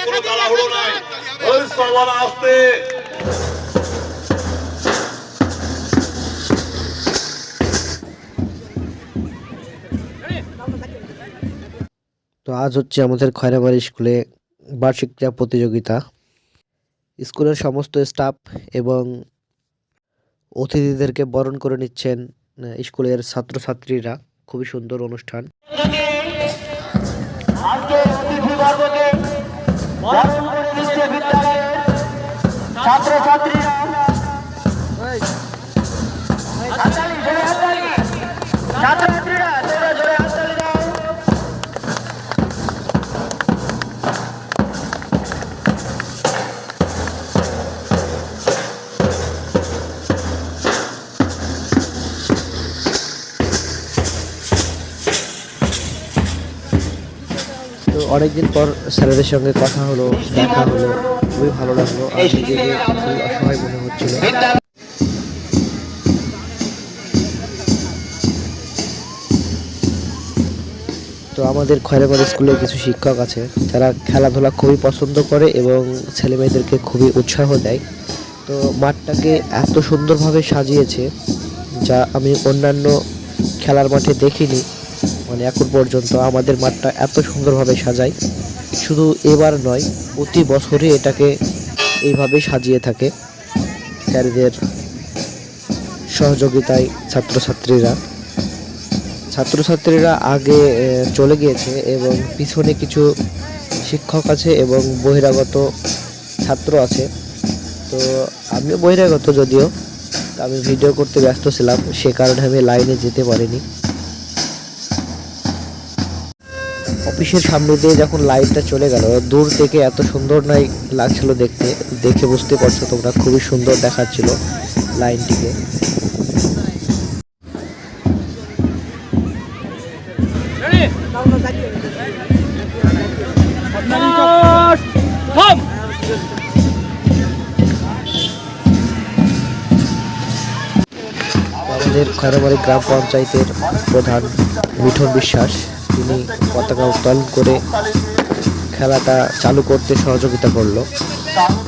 কোনো তাড়াহুড়ো নাই, ওই সবার আসতে। তো আজ হচ্ছে আমাদের খয়রাবাড়ি স্কুলে বার্ষিক ক্রীড়া প্রতিযোগিতা। স্কুলের সমস্ত স্টাফ এবং অতিথিদেরকে বরণ করে নিচ্ছেন স্কুলের ছাত্রছাত্রীরা। খুবই সুন্দর অনুষ্ঠান। তো অনেকদিন পর স্যারেদের সঙ্গে কথা হলো, দেখা হলো, খুবই ভালো লাগলো। আর নিজেকে খুবই অসহায় মনে হচ্ছিল। তো আমাদের খয়রাবাড়ি স্কুলে কিছু শিক্ষক আছে যারা খেলাধুলা খুবই পছন্দ করে এবং ছেলেমেয়েদেরকে খুবই উৎসাহ দেয়। তো মাঠটাকে এত সুন্দরভাবে সাজিয়েছে যা আমি অন্যান্য খেলার মাঠে দেখিনি। মানে এখন পর্যন্ত আমাদের মাঠটা এত সুন্দরভাবে সাজায়। শুধু এবার নয়, প্রতি বছরই এটাকে এইভাবে সাজিয়ে থাকে স্যারদের সহযোগিতায়। ছাত্রছাত্রীরা আগে চলে গিয়েছে এবং পিছনে কিছু শিক্ষক আছে এবং বহিরাগত ছাত্র আছে। তো আমিও বহিরাগত, যদিও আমি ভিডিও করতে ব্যস্ত ছিলাম, সে কারণে আমি লাইনে যেতে পারিনি। অফিসের সামনে দিয়ে যখন লাইনটা চলে গেল, দূর থেকে এত সুন্দর লাগছিল দেখতে। দেখে বুঝতে পারছো তোমরা, খুবই সুন্দর দেখাচ্ছিল লাইনটিকে। আমাদের খয়রাবাড়ি গ্রাম পঞ্চায়েতের প্রধান মিঠুন বিশ্বাস, তিনি পতাকা উত্তোলন করে খেলাটা চালু করতে সহযোগিতা করলো।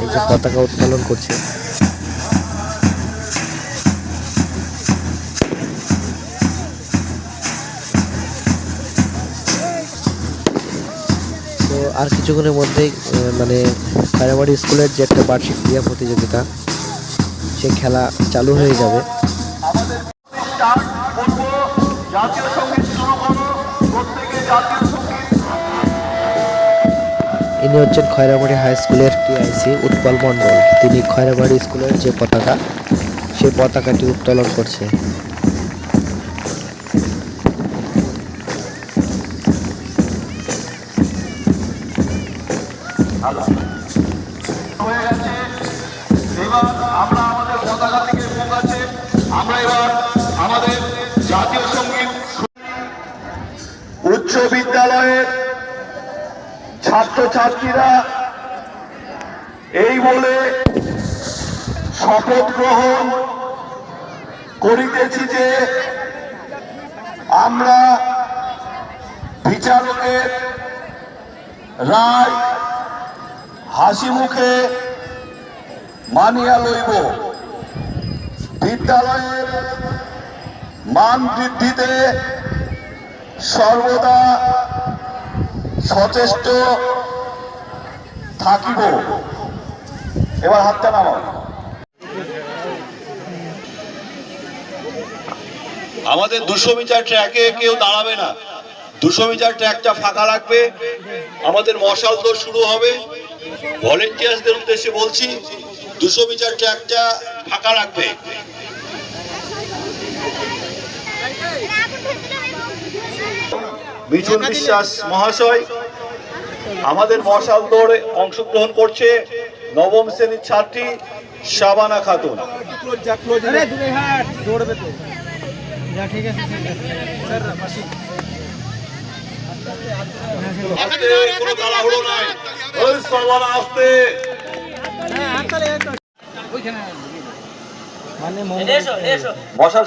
এই যে পতাকা উত্তোলন করছে। তো আর কিছুক্ষণের মধ্যেই মানে খয়রাবাড়ি স্কুলের যে একটা বার্ষিক ক্রীড়া প্রতিযোগিতা, সে খেলা চালু হয়ে যাবে। ইনি হচ্ছেন খয়রাবাড়ি হাই স্কুলের টিআইসি উৎপল মণ্ডল। তিনি খয়রাবাড়ি স্কুলের যে পতাকা, সেই পতাকাটি উত্তোলন করছে। আমরা আমাদের পতাকা থেকে আমরা এবার আমাদের জাতীয় সঙ্গীত। উচ্চ বিদ্যালয়ের ছাত্রছাত্রীরা এই বলে শপথ গ্রহণ করিতেছি যে আমরা বিচারকের রায় হাসি মুখে মানিয়া লইব, বিদ্যালয়ের মান বৃদ্ধিতে সর্বদা সচেষ্ট থাকিব। এবার হাতটা নামাও। আমাদের 200 মিটার ট্র্যাকে কেউ দাঁড়াবে না। 200 মিটার ট্র্যাকটা ফাঁকা রাখবে। আমাদের মশাল দৌড় শুরু হবে। ভলেন্টিয়ার্সদের উদ্দেশ্যে বলছি, 200 মিটার ট্র্যাকটা ফাঁকা রাখবে। মিঠুন বিশ্বাস মহাশয় আমাদের মশাল দৌড়ে অংশগ্রহণ করছে নবম শ্রেণীর ছাত্রী শাবানা খাতুন। কোনো তাড়াহুড়ো নাই, ওই শাবানা আসতে।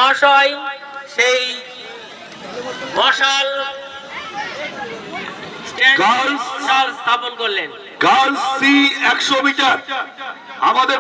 মশাল সেই মশাল গার্লস মণ্ডল স্থাপন করলেন। গার্লস সি 100 মিটার আমাদের